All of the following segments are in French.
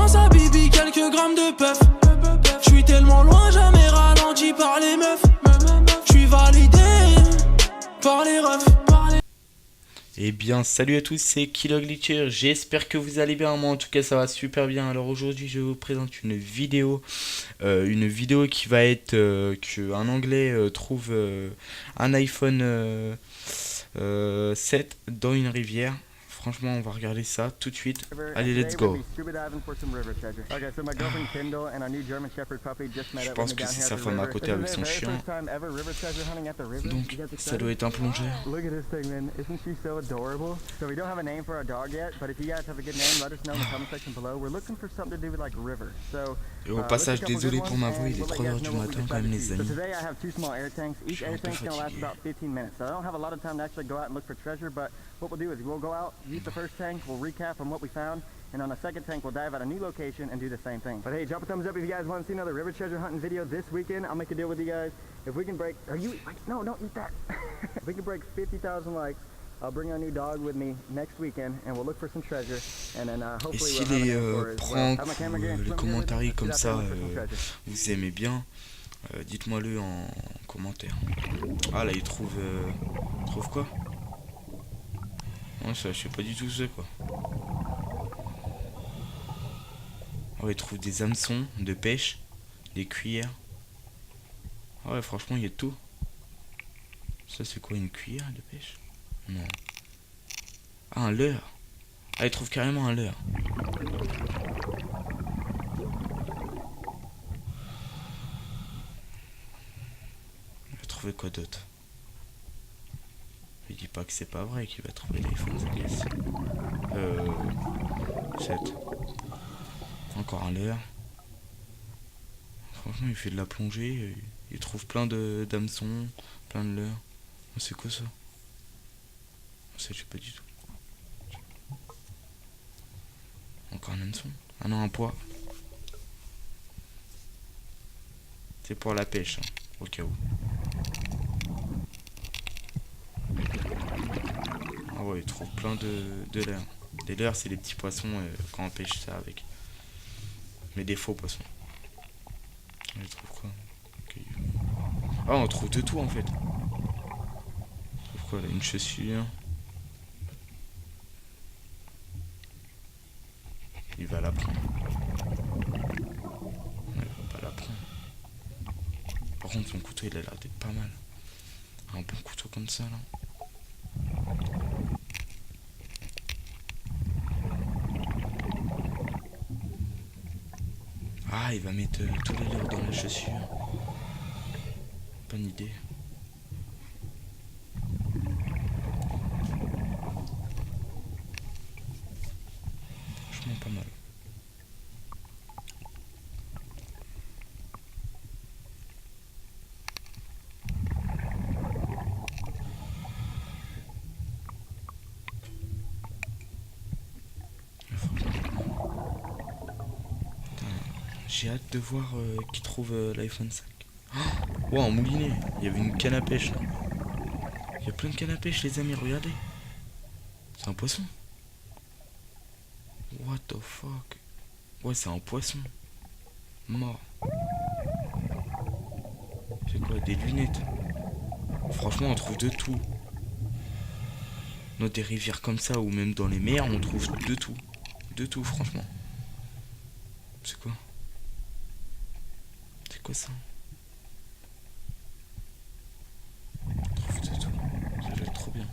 pense à Bibi, quelques grammes de puff. J'suis tellement loin, jamais ralenti par les meufs. J'suis validé par les refs. Eh bien, salut à tous, c'est Kilo Glitcher. J'espère que vous allez bien. Moi, en tout cas, ça va super bien. Alors aujourd'hui, je vous présente une vidéo qui va être qu'un Anglais trouve un iPhone 7 dans une rivière. Franchement, on va regarder ça tout de suite. Allez, let's go. Je pense que c'est sa femme à côté avec son chien. Donc, ça doit être un plongeur. Et au passage, désolé pour ma voix, il est 3h du matin quand même, les amis. Je suis un peu fatigué. What we'll do is we'll go out, use the first tank, we'll recap on what we found, and on the second tank we'll dive at a new location and do the same thing. But hey, drop a thumbs up if you guys want to see another river treasure hunting video this weekend. I'll make a deal with you guys. If we can break, no, don't eat that. If we can break 50,000 likes, I'll bring our new dog with me next weekend and we'll look for some treasure and then Et hopefully si les pranks ou les commentaires comme ça vous aimez bien, dites-moi-le en commentaire. Ah là, il trouve quoi? Ouais, ça, je sais pas du tout ce quoi. Oh, il trouve des hameçons de pêche, des cuillères. Ah ouais, franchement, il y a de tout. Ça, c'est quoi, une cuillère de pêche? Non. Ah, un leurre. Ah, il trouve carrément un leurre. Il va trouver quoi d'autre? Il dit pas que c'est pas vrai qu'il va trouver l'iPhone 7. Encore un leurre. Franchement, il fait de la plongée. Il trouve plein de d'hameçons, plein de leurres. C'est quoi ça? Ça, je sais pas du tout. Encore un hameçon. Ah non, un poids. C'est pour la pêche, hein, au cas où. Ah ouais, il trouve plein de leurres. Des leurres, c'est les petits poissons quand on pêche ça avec. Mais des faux poissons. Il trouve quoi? Okay. Ah, on trouve de tout en fait. On trouve quoi là? Une chaussure. Il va la prendre. Il va pas la prendre. Par contre, son couteau, il a l'air d'être pas mal. Un bon couteau comme ça là. Ah, il va mettre tous les leurres dans la chaussure. Bonne idée. Franchement pas mal. J'ai hâte de voir qui trouve l'iPhone 5. Oh, wow, un moulinet. Il y avait une canne à pêche là. Il y a plein de cannes à pêche, les amis, regardez. C'est un poisson. What the fuck? Ouais, c'est un poisson. Mort. C'est quoi? Des lunettes. Franchement, on trouve de tout. Dans des rivières comme ça, ou même dans les mers, on trouve de tout. De tout, franchement. C'est quoi? C'est quoi ça? On trouve de tout. Ça doit être trop bien.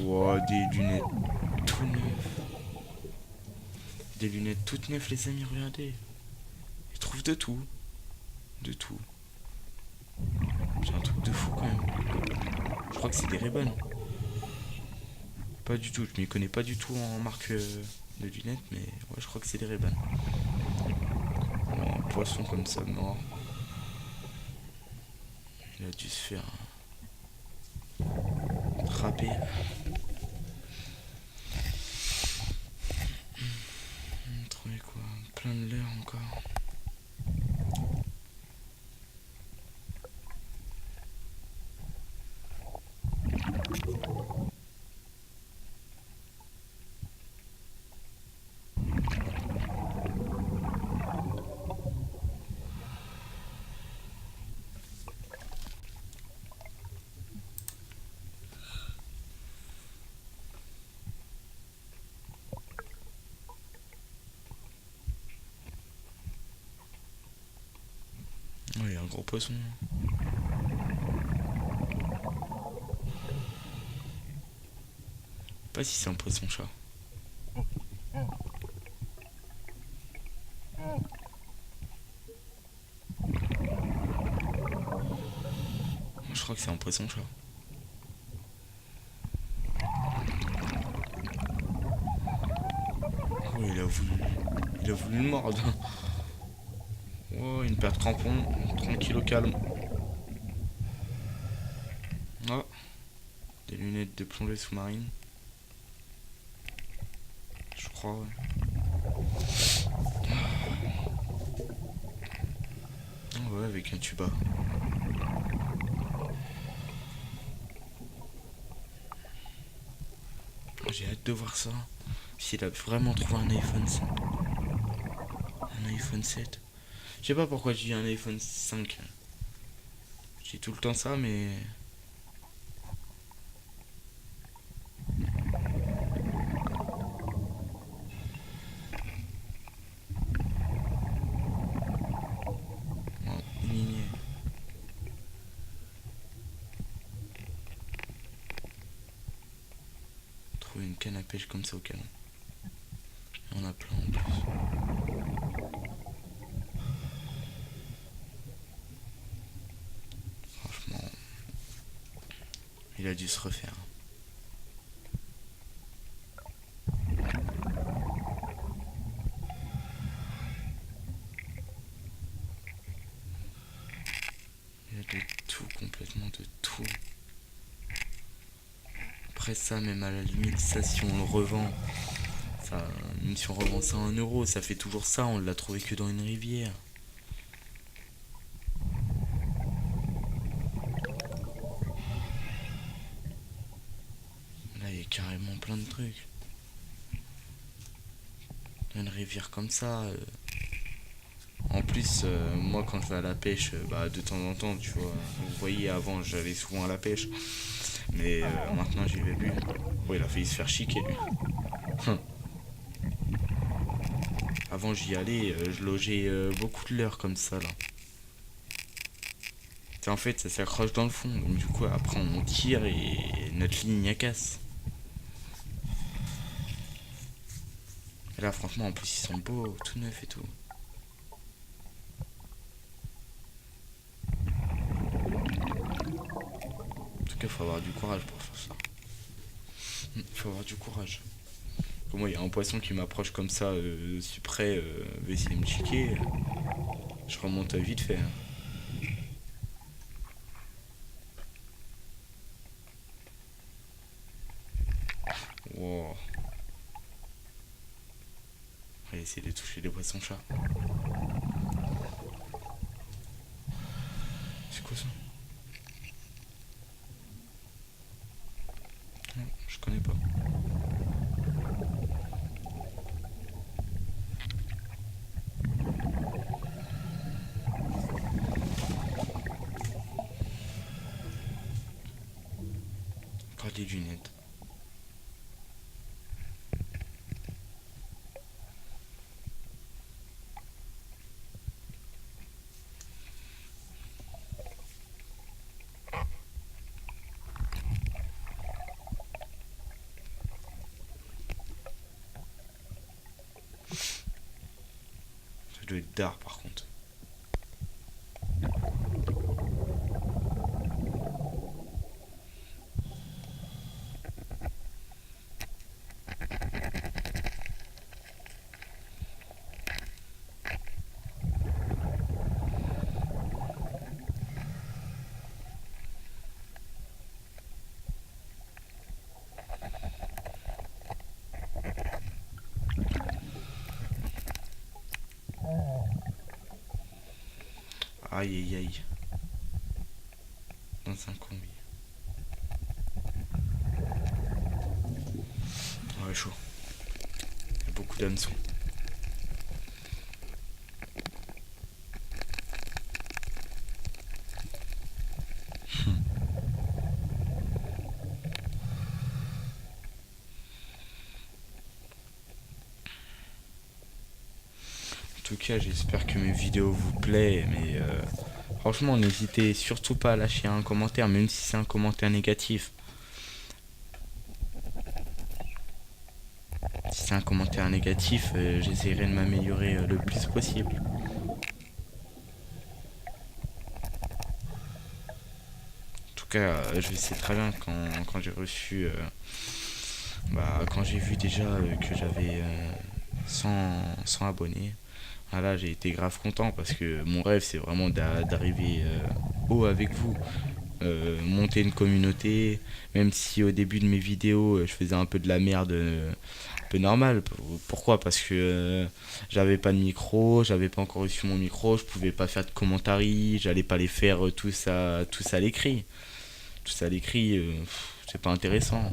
Wow, des lunettes tout neuves. Des lunettes toutes neuves, les amis, regardez. Ils trouvent de tout. De tout. C'est un truc de fou quand même. Je crois que c'est des Ray-Ban. Pas du tout, je m'y connais pas du tout en marque de lunettes, mais ouais, je crois que c'est des Ray-Ban. Un poisson comme ça mort. Il a dû se faire attraper. Trouver quoi? Plein de leurres encore. gros poisson. Pas si c'est un poisson-chat. Je crois que c'est un poisson-chat. Oh, il a voulu le mordre. Oh, une paire de crampons. Tranquille au calme. Oh, des lunettes de plongée sous-marine. Je crois, ouais. Oh, ouais, avec un tuba. J'ai hâte de voir ça. S'il a vraiment trouvé un iPhone 7. Un iPhone 7. Je sais pas pourquoi je dis un iPhone 5. Je dis tout le temps ça, mais... Oh, une lignée. Trouver une canne à pêche comme ça au canon. Il y en a plein en plus. Franchement, il a dû se refaire. Il y a de tout, complètement de tout. Après ça, même à la limite, ça si on le revend, ça, même si on revend ça à 1 euro, ça fait toujours ça, on l'a trouvé que dans une rivière. Là, il y a carrément plein de trucs. Dans une rivière comme ça. En plus, moi quand je vais à la pêche, de temps en temps, tu vois, vous voyez, avant j'allais souvent à la pêche. Mais maintenant j'y vais plus. Oh, il a failli se faire chiquer lui. Avant j'y allais, je logeais beaucoup de l'heure comme ça là. En fait ça s'accroche dans le fond, donc du coup après on tire et notre ligne y casse. Et là franchement en plus ils sont beaux, tout neufs et tout. En tout cas faut avoir du courage pour faire ça. Faut avoir du courage. Comme moi il y a un poisson qui m'approche comme ça, si près, va essayer de me chiquer. Je remonte vite fait. Hein. Wow. On va essayer de toucher des poissons-chats. C'est quoi ça? Non, je connais pas. Encore des lunettes. Ça doit être d'art par contre. Aïe aïe aïe. Dans un combi. Ouais, chaud. Il y a beaucoup d'hameçons. En tout cas, j'espère que mes vidéos vous plaisent, mais Franchement, n'hésitez surtout pas à lâcher un commentaire, même si c'est un commentaire négatif. Si c'est un commentaire négatif, j'essaierai de m'améliorer le plus possible. En tout cas, je sais très bien quand j'ai reçu... quand j'ai vu déjà que j'avais 100 abonnés, voilà, j'ai été grave content parce que mon rêve c'est vraiment d'arriver haut avec vous, monter une communauté, même si au début de mes vidéos je faisais un peu de la merde, un peu normal. Pourquoi? Parce que j'avais pas de micro, j'avais pas encore reçu mon micro, je pouvais pas faire de commentaires, j'allais pas les faire tous à l'écrit. Tout à l'écrit, c'est pas intéressant.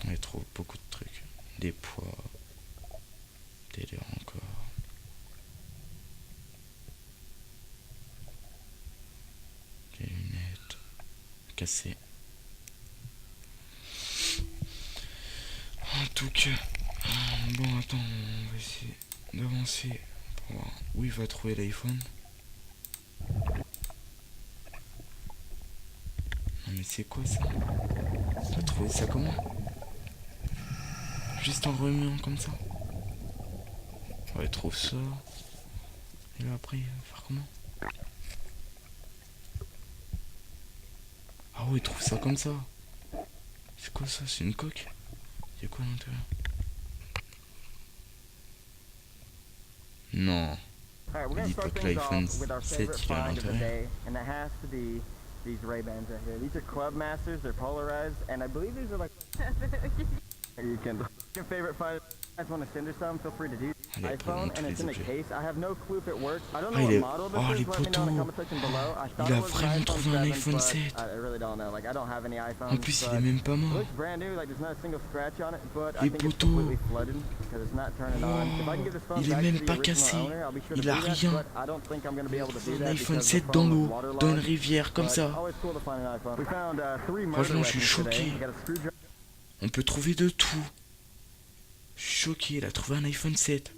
On trouve beaucoup de trucs. Des poids. Des leurres encore. Des lunettes. Cassées. En tout cas. Bon, attends, on va essayer d'avancer pour voir où il va trouver l'iPhone. Non mais c'est quoi ça? Tu vas trouver ça comment? Juste en remuant comme ça. Ouais, trouve ça. Et là après, faire comment? Ah ouais, trouve ça comme ça. C'est quoi ça? C'est une coque? Y'a quoi à l'intérieur? Non. Alright, Dis pas que l'iPhone 7 il est à l'intérieur. These Ray-Bans right here. These are Club Masters, they're polarized, and I believe these are like... You can... Your favorite find. If you guys want to send her some, feel free to do. Allez, iPhone, and it's in a objets. case. I have no clue if it works. I don't Ah, know il est... what model this Oh, is. les Let me know in the poteaux. comment section below. I thought Il a it was an vraiment iPhone trouvé un 7, iPhone but 7. I really don't know. Like, I don't have any iPhones. En plus, il but est même pas it mort. looks brand new, like there's not a single scratch on it, but I Les think it's poteaux. completely flooded because it's not turning on. If I can give this phone Il est back même to pas the cassé. original owner, I'll be sure to Il a do that, rien. but I don't think I'm going to be able to do Un that iPhone because 7 the dans phone was l'eau, waterlogged. dans une rivière, comme But ça. always cool to find an iPhone. We found 3 murder Franchement, je suis weapons today. choqué. We got a screwdriver. On peut trouver de tout. Je suis choqué, il a trouvé un iPhone 7.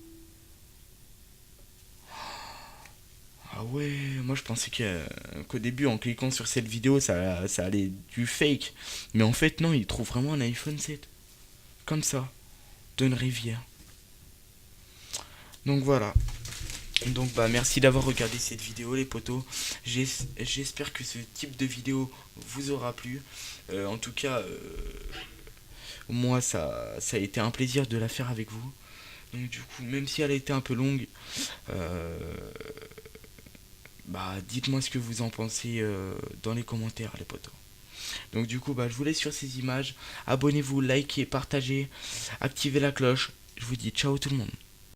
Ah ouais, moi je pensais qu'au début en cliquant sur cette vidéo ça allait du fake. Mais en fait non, il trouve vraiment un iPhone 7. Comme ça, d'une rivière. Donc voilà. Donc bah merci d'avoir regardé cette vidéo les potos. J'espère que ce type de vidéo vous aura plu. En tout cas, moi ça a été un plaisir de la faire avec vous. Donc du coup, même si elle a été un peu longue, dites-moi ce que vous en pensez dans les commentaires les potos. Donc du coup je vous laisse sur ces images. Abonnez-vous, likez, partagez, activez la cloche. Je vous dis ciao tout le monde.